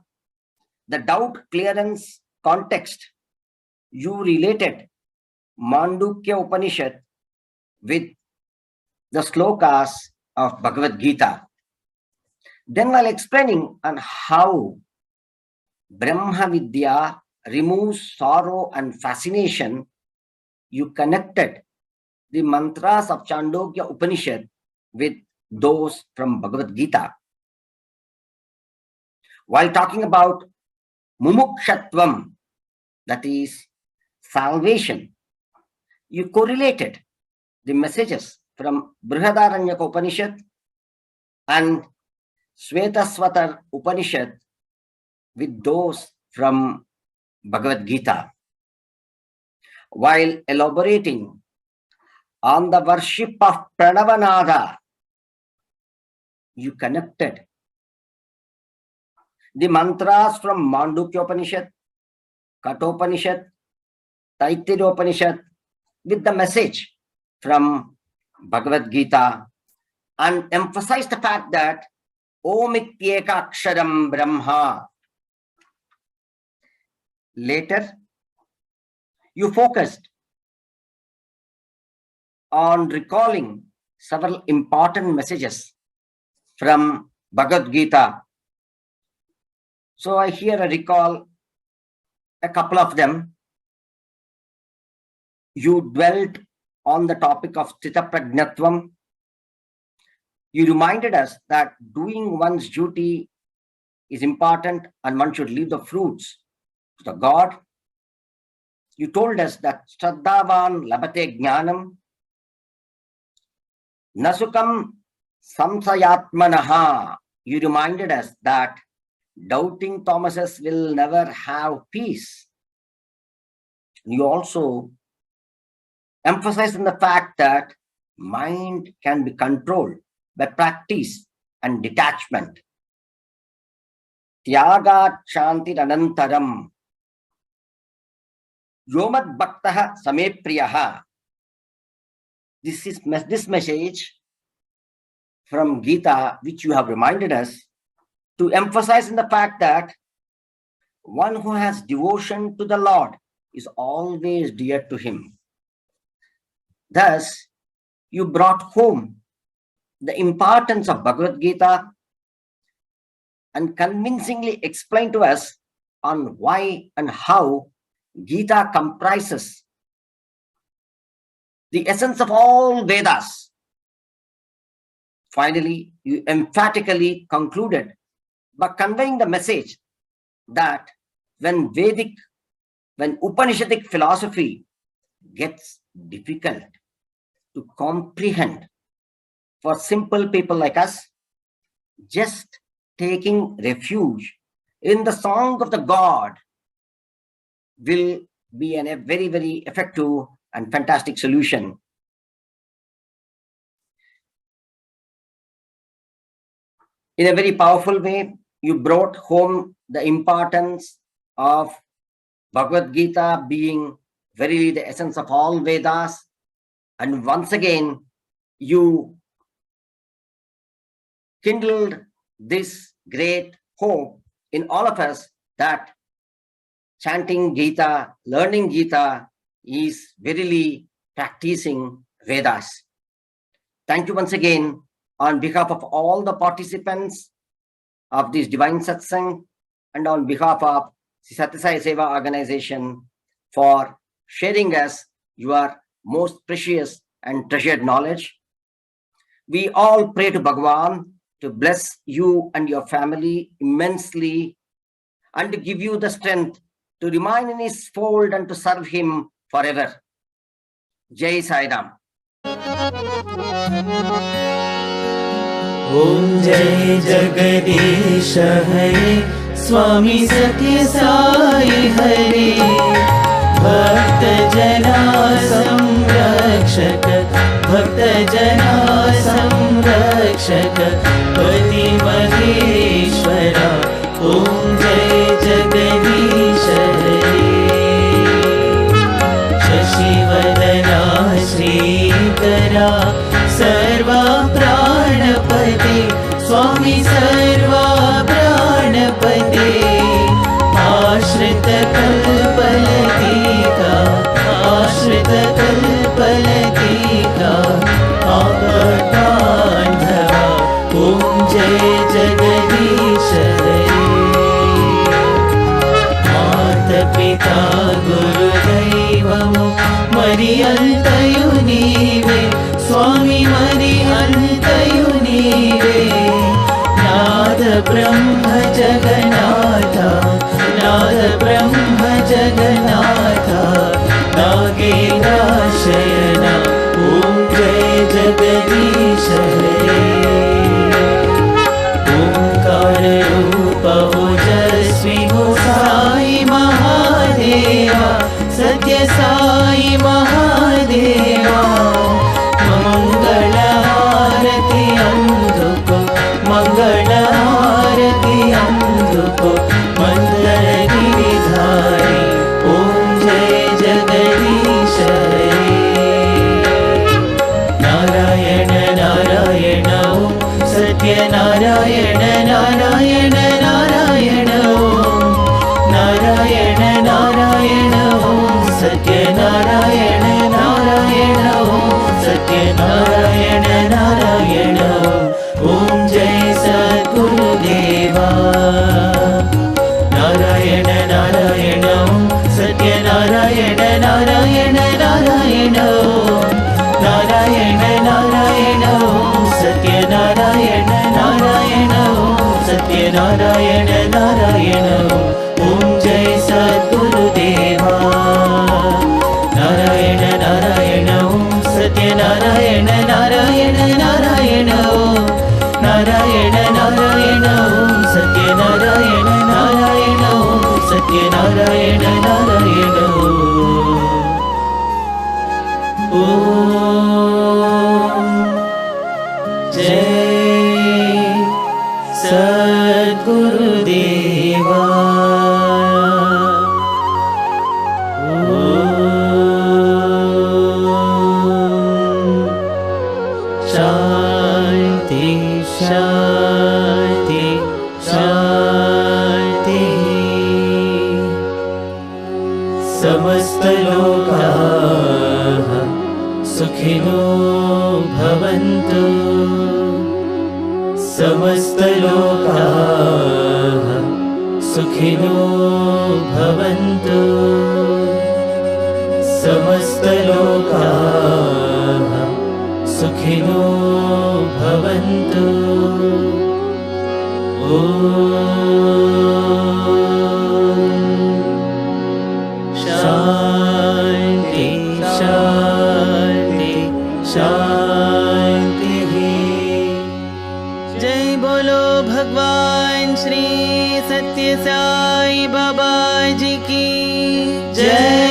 the doubt clearance context, you related Mandukya Upanishad with the slokas of Bhagavad Gita. Then while explaining on how Brahma Vidya removes sorrow and fascination, you connected the mantras of Chandogya Upanishad with those from Bhagavad Gita. While talking about Mumukshatvam, that is salvation, you correlated the messages from Brihadaranyaka Upanishad and Svetaswatar Upanishad with those from Bhagavad Gita. While elaborating on the worship of Pranavanada, you connected the mantras from Mandukya Upanishad, Kathopanishad, Taittiriya Upanishad with the message from Bhagavad Gita and emphasized the fact that Om Ityeka Aksharam Brahma. Later, you focused on recalling several important messages from Bhagavad Gita. So I here recall a couple of them. You dwelt on the topic of Sthita Prajnatvam. You reminded us that doing one's duty is important and one should leave the fruits to the God. You told us that Shraddhavan labate jnanam nasukam samsayatmanaha. You reminded us that doubting Thomases will never have peace. You also emphasized on the fact that mind can be controlled by practice and detachment. Tyagat shanti anantaram yomad bhaktaha same priyaha. This message from Gita, which you have reminded us, to emphasize in the fact that one who has devotion to the Lord is always dear to him. Thus, you brought home the importance of Bhagavad Gita and convincingly explained to us on why and how Gita comprises the essence of all Vedas. Finally, you emphatically concluded by conveying the message that when Upanishadic philosophy gets difficult to comprehend for simple people like us, just taking refuge in the song of the God will be a very, very effective and fantastic solution. In a very powerful way, you brought home the importance of Bhagavad Gita being verily the essence of all Vedas. And once again, you kindled this great hope in all of us that chanting Gita, learning Gita is verily practicing Vedas. Thank you once again on behalf of all the participants of this divine satsang and on behalf of the Sathya Seva organization for sharing us your most precious and treasured knowledge. We all pray to Bhagavan to bless you and your family immensely and to give you the strength to remain in his fold and to serve him forever. Jai Sai Ram. Om Jai Jagadish Hare Swami Sathya Sai Hare Bhakta Jana Samrakshak Bhakta Jana Samrakshak Pati Maheshwara Om Jai Jagadish Hare Shashi Vadana Shri अंतयु नीवे स्वामी मरि अंतयु नीवे नाद ब्रह्म जगन्नाथ नाद ब्रह्म जगन्नाथ नागेन्द्र शयन ओम जय जगदीश हरे ओंकार रूप ओजस्वी हो साई महादेवा सत्य साई महादेवा मंगल आरती अंधुको मंगल आरती अंधुको मंगल गिरिधारी ओम जय जगदीश हरे नारायण नारायण ओम सत्य नारायण नारायण नारायण ओम नारायण नारायण ओम सत्य नारायण नारायण ओम सत्य नारायण नारायण ओम जय सद्गुरुदेवा नारायण नारायण ओम सत्य नारायण नारायण नारायण ओम नारायण नारायण ओम सत्य नारायण नारायण ओम सत्य नारायण नारायण ओम जय सद्गुरुदेवा नारायण नारायण ओम सत्य नारायण नारायण नारायण ओम नारायण नारायण ओम सत्य नारायण नारायण ओम सत्य नारायण नारायण ओम जय सद्गुरुदेवा शांति शांति शांति समस्त लोकाः सुखिनो भवन्तु समस्त लोकाः सुखिनो भवन्तु समस्त लोकाः सुखिनो भवन्तु शांति शांति शांति जय बोलो भगवान श्री सत्य साई बाबा जी की जय।